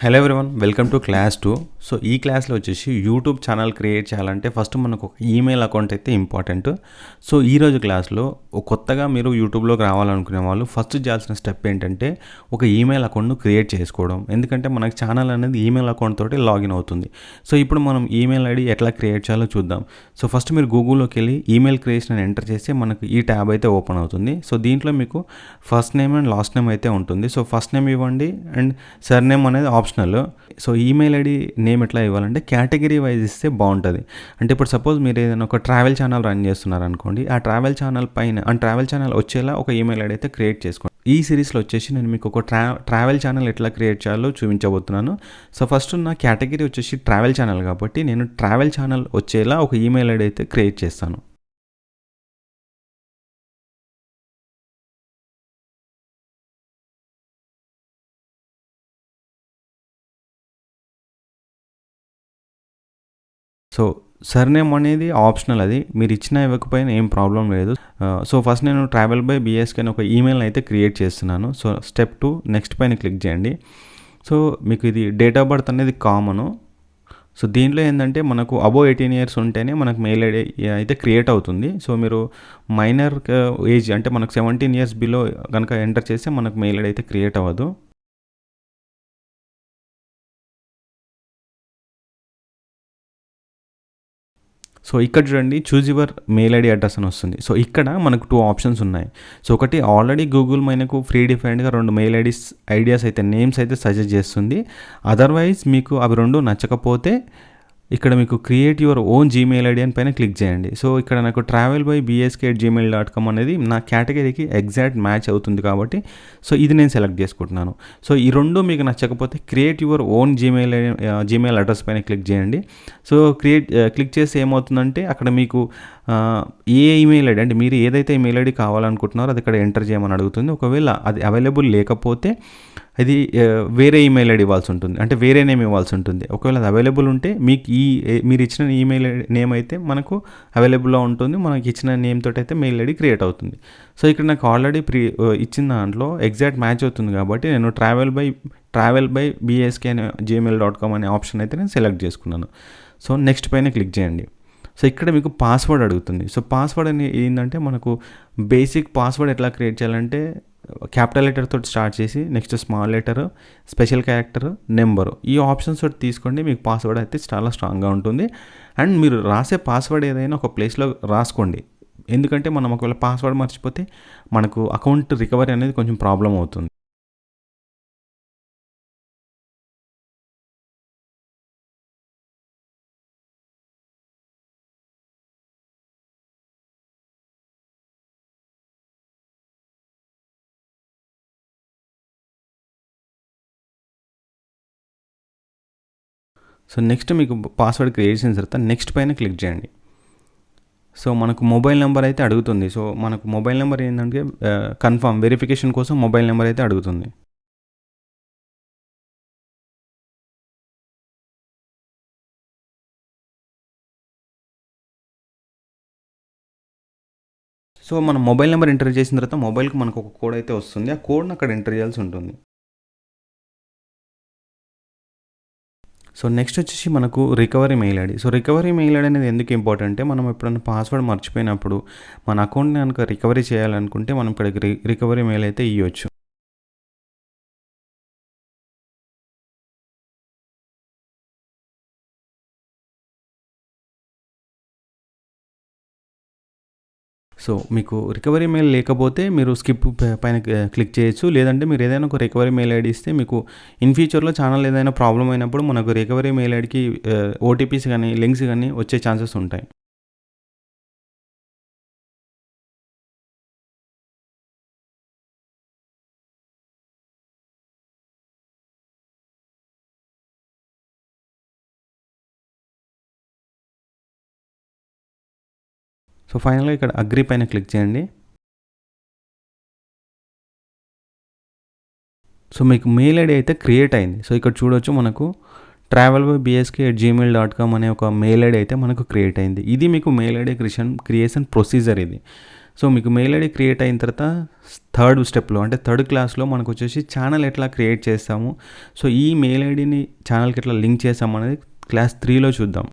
Hello everyone, welcome to class 2. So ఈ క్లాస్లో వచ్చేసి యూట్యూబ్ ఛానల్ క్రియేట్ చేయాలంటే ఫస్ట్ మనకు ఒక ఈమెయిల్ అకౌంట్ అయితే ఇంపార్టెంట్. సో ఈరోజు క్లాస్లో కొత్తగా మీరు యూట్యూబ్లోకి రావాలనుకునే వాళ్ళు ఫస్ట్ చేయాల్సిన స్టెప్ ఏంటంటే ఒక ఈమెయిల్ అకౌంట్ను క్రియేట్ చేసుకోవడం. ఎందుకంటే మనకి ఛానల్ అనేది ఈమెయిల్ అకౌంట్ తోటి లాగిన్ అవుతుంది. సో ఇప్పుడు మనం ఈమెయిల్ ఐడి ఎట్లా క్రియేట్ చేయాలో చూద్దాం. సో ఫస్ట్ మీరు గూగుల్లోకి వెళ్ళి ఈమెయిల్ క్రియేషన్ అని ఎంటర్ చేస్తే మనకు ఈ ట్యాబ్ అయితే ఓపెన్ అవుతుంది. సో దీంట్లో మీకు first name and last name అయితే ఉంటుంది. సో ఫస్ట్ నేమ్ ఇవ్వండి అండ్ సర్నేమ్ అనేది optional. So email ID name ఎట్లా ఇవ్వాలంటే కేటగిరీ వైజ్ ఇస్తే బాగుంటుంది. అంటే ఇప్పుడు సపోజ్ మీరు ఏదైనా ఒక ట్రావెల్ ఛానల్ రన్ చేస్తున్నారు అనుకోండి, ఆ ట్రావెల్ ఛానల్ పైన ఆ ట్రావెల్ ఛానల్ వచ్చేలా ఒక ఈమెయిల్ ఐడి అయితే క్రియేట్ చేసుకోండి. ఈ సిరీస్లో వచ్చేసి నేను మీకు ఒక ట్రావెల్ ఛానల్ ఎట్లా క్రియేట్ చేయాలో చూపించబోతున్నాను. సో ఫస్ట్ నా కేటగిరీ వచ్చేసి ట్రావెల్ ఛానల్ కాబట్టి నేను ట్రావెల్ ఛానల్ వచ్చేలా ఒక ఈమెయిల్ ఐడి అయితే క్రియేట్ చేస్తాను. సో సర్నేమ్ అనేది ఆప్షనల్, అది మీరు ఇచ్చినా ఇవ్వకపోయినా ఏం ప్రాబ్లం లేదు. సో ఫస్ట్ నేను ట్రావెల్ బై బిఎస్కే అని ఒక ఈమెయిల్ అయితే క్రియేట్ చేస్తున్నాను. సో స్టెప్ 2 నెక్స్ట్ పైన క్లిక్ చేయండి. సో మీకు ఇది డేట్ ఆఫ్ బర్త్ అనేది కామను. సో దీంట్లో ఏంటంటే మనకు అబోవ్ 18 ఇయర్స్ ఉంటేనే మనకు మెయిల్ ఐడి అయితే క్రియేట్ అవుతుంది. సో మీరు మైనర్ ఏజ్ అంటే మనకు 17 ఇయర్స్ బిలో కనుక ఎంటర్ చేస్తే మనకు మెయిల్ ఐడి అయితే క్రియేట్ అవ్వదు. సో ఇక్కడ చూడండి, choose your mail ID address అని వస్తుంది. సో ఇక్కడ మనకు 2 ఆప్షన్స్ ఉన్నాయి. సో ఒకటి ఆల్రెడీ గూగుల్ మనకు ఫ్రీ డిఫైన్డ్గా 2 మెయిల్ ఐడియాస్ అయితే నేమ్స్ అయితే సజెస్ట్ చేస్తుంది. అదర్వైజ్ మీకు అవి 2 నచ్చకపోతే ఇక్కడ మీకు create your own Gmail ID అని పైన క్లిక్ చేయండి. సో ఇక్కడ నాకు travelbybsk@gmail.com అనేది నా కేటగిరీకి ఎగ్జాక్ట్ మ్యాచ్ అవుతుంది కాబట్టి సో ఇది నేను సెలెక్ట్ చేసుకుంటున్నాను. సో ఈ 2 మీకు నచ్చకపోతే create your own Gmail address పైన క్లిక్ చేయండి. సో క్లిక్ చేస్తే ఏమవుతుందంటే అక్కడ మీకు ఏ ఈమెయిల్ ఐడి అంటే మీరు ఏదైతే ఈమెయిల్ ఐడి కావాలనుకుంటున్నారో అది ఇక్కడ ఎంటర్ చేయమని అడుగుతుంది. ఒకవేళ అది అవైలబుల్ లేకపోతే అది వేరే ఈమెయిల్ ఐడి ఇవ్వాల్సి ఉంటుంది, అంటే వేరే నేమ్ ఇవ్వాల్సి ఉంటుంది. ఒకవేళ అది అవైలబుల్ ఉంటే మీకు మీరు ఇచ్చిన ఈమెయిల్ నేమ్ అయితే మనకు అవైలబుల్లో ఉంటుంది. మనకి ఇచ్చిన నేమ్ తోటి అయితే మెయిల్ ఐడి క్రియేట్ అవుతుంది. సో ఇక్కడ నాకు ఆల్రెడీ ఇచ్చిన దాంట్లో ఎగ్జాక్ట్ మ్యాచ్ అవుతుంది కాబట్టి నేను ట్రావెల్ బై bsk@gmail.com అనే ఆప్షన్ అయితే నేను సెలెక్ట్ చేసుకున్నాను. సో నెక్స్ట్ పైన క్లిక్ చేయండి. సో ఇక్కడ మీకు పాస్వర్డ్ అడుగుతుంది. సో పాస్వర్డ్ అని ఏంటంటే మనకు బేసిక్ పాస్వర్డ్ ఎట్లా క్రియేట్ చేయాలంటే క్యాపిటల్ లెటర్ తోటి స్టార్ట్ చేసి next small letter, special character, number, ఈ ఆప్షన్స్ తోటి తీసుకోండి. మీకు పాస్వర్డ్ అయితే చాలా స్ట్రాంగ్గా ఉంటుంది. అండ్ మీరు రాసే పాస్వర్డ్ ఏదైనా ఒక ప్లేస్లో రాసుకోండి. ఎందుకంటే మనం ఒకవేళ పాస్వర్డ్ మర్చిపోతే మనకు అకౌంట్ రికవరీ అనేది కొంచెం ప్రాబ్లం అవుతుంది. సో నెక్స్ట్ మీకు పాస్వర్డ్ క్రియేట్ చేసిన తర్వాత నెక్స్ట్ పైన క్లిక్ చేయండి. సో మనకు మొబైల్ నెంబర్ అయితే అడుగుతుంది. సో మనకు మొబైల్ నెంబర్ ఏంటంటే కన్ఫర్మ్ వెరిఫికేషన్ కోసం మొబైల్ నెంబర్ అయితే అడుగుతుంది. సో మనం మొబైల్ నెంబర్ ఎంటర్ చేసిన తర్వాత మొబైల్కి మనకు ఒక కోడ్ అయితే వస్తుంది. ఆ కోడ్ని అక్కడ ఎంటర్ చేయాల్సి ఉంటుంది. సో నెక్స్ట్ వచ్చేసి మనకు recovery mail ID. So recovery mail ID అనేది ఎందుకు ఇంపార్టెంట్ అంటే మనం ఎప్పుడైనా పాస్వర్డ్ మర్చిపోయినప్పుడు మన అకౌంట్ని కనుక రికవరీ చేయాలనుకుంటే మనం ఇక్కడ రికవరీ మెయిల్ అయితే ఇవ్వచ్చు. సో మీకు రికవరీ మెయిల్ లేకపోతే మీరు స్కిప్ పైన క్లిక్ చేయొచ్చు. లేదంటే మీరు ఏదైనా ఒక రికవరీ మెయిల్ ఐడి ఇస్తే మీకు ఇన్ ఫ్యూచర్లో ఛానల్ ఏదైనా ప్రాబ్లం అయినప్పుడు మనకు రికవరీ మెయిల్ ఐడికి ఓటీపీస్ కానీ లింక్స్ కానీ వచ్చే ఛాన్సెస్ ఉంటాయి. సో ఫైనల్గా ఇక్కడ అగ్రీ పైన క్లిక్ చేయండి. సో మీకు మెయిల్ ఐడి అయితే క్రియేట్ అయింది. సో ఇక్కడ చూడొచ్చు మనకు travelbybsk@gmail.com అనే ఒక మెయిల్ ఐడి అయితే మనకు క్రియేట్ అయింది. ఇది మీకు మెయిల్ ఐడి క్రియేషన్ ప్రొసీజర్ ఇది. సో మీకు మెయిల్ ఐడి క్రియేట్ అయిన తర్వాత థర్డ్ స్టెప్లో అంటే థర్డ్ క్లాస్లో మనకు వచ్చేసి ఛానల్ ఎట్లా క్రియేట్ చేస్తాము, సో ఈ మెయిల్ ఐడిని ఛానల్కి ఎట్లా లింక్ చేస్తాము అనేది క్లాస్ 3లో చూద్దాం.